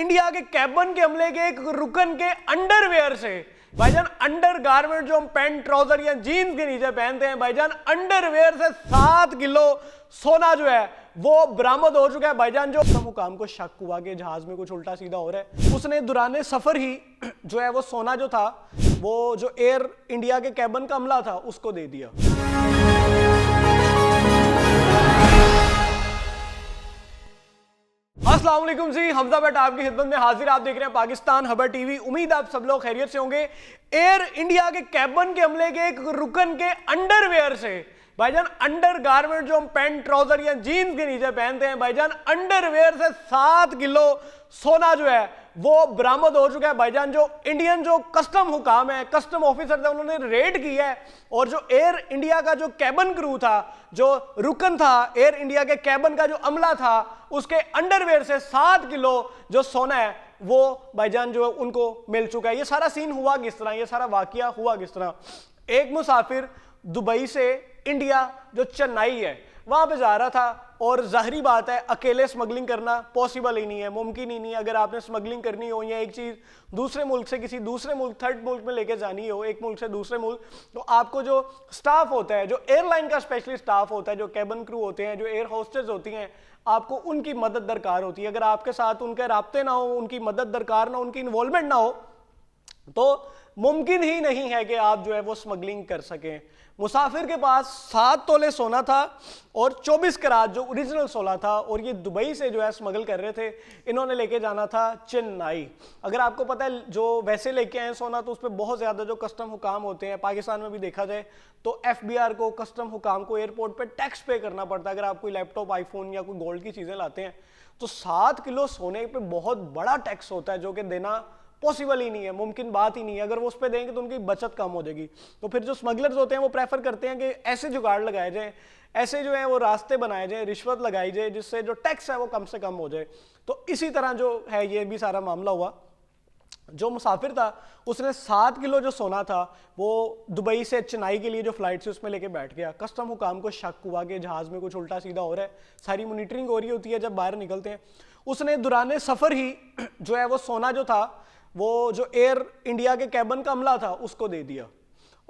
India के cabin के हमले के एक रुकन के अंडरवेयर से, भाईजान अंडर गारमेंट जो हम पैंट ट्राउजर या जीन्स के नीचे पहनते हैं, भाईजान अंडरवेयर से 7 किलो सोना जो है वो बरामद हो चुका है। भाईजान जो हुकाम को शक हुआ कि जहाज में कुछ उल्टा सीधा हो रहा है, उसने दुराने सफर ही जो है वो सोना जो था वो जो एयर इंडिया के कैबन का अमला था उसको दे दिया। अस्सलाम वालेकुम जी, हमजा भट्ट आपकी खिदमत में हाजिर। आप देख रहे हैं पाकिस्तान खबर टीवी। उम्मीद आप सब लोग खैरियत से होंगे। एयर इंडिया के कैबन के हमले के एक रुकन के अंडरवेयर से, भाईजान अंडर गारमेंट जो हम पैंट ट्राउजर या जीन्स के नीचे पहनते हैं, भाईजान अंडरवेयर से 7 किलो सोना जो है वो बरामद हो चुका है। भाईजान जो इंडियन जो कस्टम हुकाम है, कस्टम ऑफिसर थे, उन्होंने रेड की है और जो एयर इंडिया का जो कैबन क्रू था, जो रुकन था एयर इंडिया के कैबन का जो अमला था, उसके अंडरवेयर से 7 किलो जो सोना है वो भाईजान जो उनको मिल चुका है। ये सारा सीन हुआ किस तरह, ये सारा वाकया हुआ किस तरह। एक मुसाफिर दुबई से इंडिया जो चेन्नई है वहां पे जा रहा था और जाहिरी बात है अकेले स्मगलिंग करना पॉसिबल ही नहीं है, मुमकिन ही नहीं है। अगर आपने स्मगलिंग करनी हो या एक चीज दूसरे मुल्क से किसी दूसरे मुल्क, थर्ड मुल्क में लेके जानी हो, एक मुल्क से दूसरे मुल्क, तो आपको जो स्टाफ होता है, जो एयरलाइन का स्पेशली स्टाफ होता है, जो कैबन क्रू होते हैं, जो एयर होस्टेस होती हैं, आपको उनकी मदद दरकार होती है। अगर आपके साथ उनके राब्ते ना हो, उनकी मदद दरकार ना हो, उनकी इन्वॉल्वमेंट ना हो, तो मुमकिन ही नहीं है कि आप जो है वो स्मगलिंग कर सकें। मुसाफिर के पास 7 तोले सोना था और 24 कैरात जो ओरिजिनल सोना था, और ये दुबई से जो है स्मगल कर रहे थे। इन्होंने लेके जाना था चेन्नई। अगर आपको पता है जो वैसे लेके आए सोना तो उस पर बहुत ज़्यादा जो कस्टम हुकाम होते हैं, पाकिस्तान में भी देखा जाए तो FBR को, कस्टम हुकाम को एयरपोर्ट पे टैक्स पे करना पड़ता है। अगर आप कोई लैपटॉप, आईफोन या कोई गोल्ड की चीज़ें लाते हैं तो 7 किलो सोने पे बहुत बड़ा टैक्स होता है, जो कि देना पॉसिबल ही नहीं है, मुमकिन बात ही नहीं है। अगर वो उस पर देंगे तो उनकी बचत कम हो जाएगी। तो फिर जो स्मगलर्स होते हैं वो प्रेफर करते हैं कि ऐसे जुगाड़ लगाए जाए, ऐसे जो है वो रास्ते बनाए जाए, रिश्वत लगाई जाए, जिससे जो टैक्स है वो कम से कम हो जाए। तो इसी तरह जो है ये भी सारा मामला हुआ। जो मुसाफिर था उसने 7 किलो जो सोना था वो दुबई से चेन्नई के लिए जो फ्लाइट से उसमें लेके बैठ गया। कस्टम हुकाम को शक हुआ कि जहाज में कुछ उल्टा सीधा हो रहा है, सारी मॉनिटरिंग हो रही होती है जब बाहर निकलते हैं। उसने दुराने सफर ही जो है वो सोना जो था वो जो एयर इंडिया के कैबन का अमला था उसको दे दिया।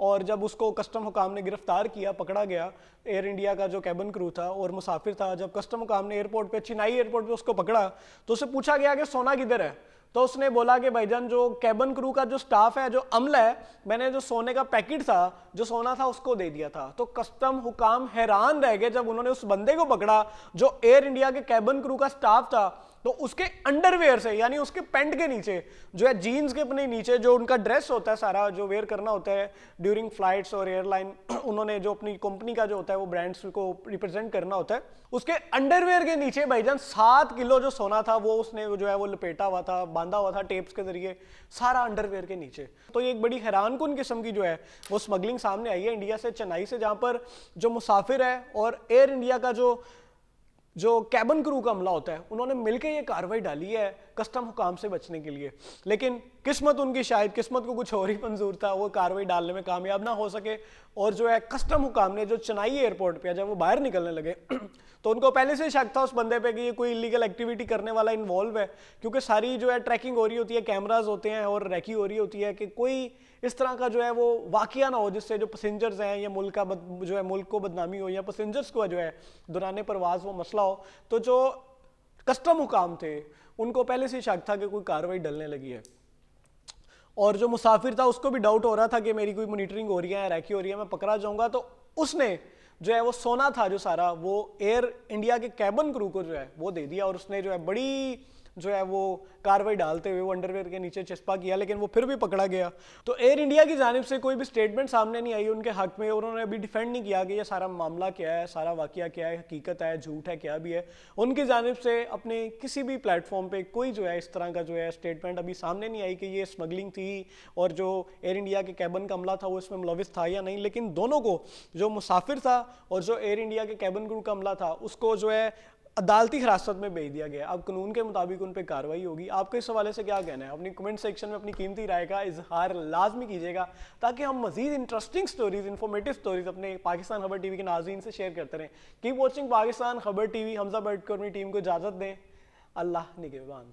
और जब उसको कस्टम हुकाम ने गिरफ्तार किया, पकड़ा गया, एयर इंडिया का जो कैबन क्रू था और मुसाफिर था, जब कस्टम हुकाम ने एयरपोर्ट पे, चेन्नई एयरपोर्ट पे उसको पकड़ा तो उससे पूछा गया कि सोना किधर है। तो उसने बोला कि भाईजान जो कैबन क्रू का जो स्टाफ है, जो अमला है, मैंने जो सोने का पैकेट था, जो सोना था, उसको दे दिया था। तो कस्टम हुकाम हैरान रह गए जब उन्होंने उस बंदे को पकड़ा जो एयर इंडिया के कैबन क्रू का स्टाफ था। तो उसके अंडरवेयर से, यानी उसके पैंट के नीचे जो है, जीन्स के अपने नीचे जो उनका ड्रेस होता है सारा, जो वेयर करना होता है ड्यूरिंग फ्लाइट्स और एयरलाइन, उन्होंने जो अपनी कंपनी का जो होता है वो ब्रांड्स को रिप्रेजेंट करना होता है, उसके अंडरवेयर के नीचे भाईजान 7 किलो जो सोना था वो उसने जो है वो लपेटा हुआ था, बांधा हुआ था टेप्स के जरिए, सारा अंडरवेयर के नीचे। तो ये एक बड़ी हैरानकुन किस्म की जो है वो स्मगलिंग सामने आई है इंडिया से चेन्नई से, जहां पर जो मुसाफिर है और एयर इंडिया का जो कैबन क्रू का हमला होता है, उन्होंने मिलकर ये कार्रवाई डाली है कस्टम हुकाम से बचने के लिए। लेकिन किस्मत उनकी, शायद किस्मत को कुछ और ही मंजूर था, वो कार्रवाई डालने में कामयाब ना हो सके। और जो है कस्टम हुकाम ने जो चेन्नई एयरपोर्ट पे जब वो बाहर निकलने लगे तो उनको पहले से शक था उस बंदे पे कि ये कोई इलीगल एक्टिविटी करने वाला इन्वॉल्व है, क्योंकि सारी जो है ट्रैकिंग हो रही होती है, कैमराज होते हैं और रैकी हो रही होती है कि कोई इस तरह का जो है वो वाकया ना हो जिससे जो पैसेंजर्स हैं या मुल्क का जो है मुल्क को बदनामी हो या पैसेंजर्स को जो है दौरान परवाज वो मसला हो। तो जो कस्टम हुकाम थे उनको पहले से शक था कि कोई कार्रवाई डलने लगी है। और जो मुसाफिर था उसको भी डाउट हो रहा था कि मेरी कोई मॉनिटरिंग हो रही है, रैकी हो रही है, मैं पकड़ा जाऊंगा। तो उसने जो है वो सोना था जो सारा वो एयर इंडिया के कैबन क्रू को जो है वो दे दिया। और उसने जो है बड़ी जो है वो कार्रवाई डालते हुए वो अंडरवेयर के नीचे चस्पा किया, लेकिन वो फिर भी पकड़ा गया। तो एयर इंडिया की जानिब से कोई भी स्टेटमेंट सामने नहीं आई उनके हक में। उन्होंने अभी डिफेंड नहीं किया कि ये सारा मामला क्या है, सारा वाकया क्या है, हकीकत है, झूठ है, क्या भी है। उनकी जानिब से अपने किसी भी प्लेटफॉर्म पे कोई जो है इस तरह का जो है स्टेटमेंट अभी सामने नहीं आई कि ये स्मगलिंग थी और जो एयर इंडिया के कैबन का हमला था वो इसमें मुलविस था या नहीं। लेकिन दोनों को, जो मुसाफिर था और जो एयर इंडिया के कैबन क्रू का हमला था, उसको जो है अदालती हिरासत में भेज दिया गया। अब कानून के मुताबिक उन पर कार्रवाई होगी। आपके इस हवाले से क्या कहना है? अपनी कमेंट सेक्शन में अपनी कीमती राय का इजहार लाजमी कीजिएगा ताकि हम मजीद इंटरेस्टिंग स्टोरीज, इंफॉर्मेटिव स्टोरीज अपने पाकिस्तान खबर टीवी के नाज़रीन से शेयर करते रहें। कीप वॉचिंग पाकिस्तान खबर टीवी। हमजा भट्ट को अपनी टीम को इजाज़त दें। अल्लाह निगहबान।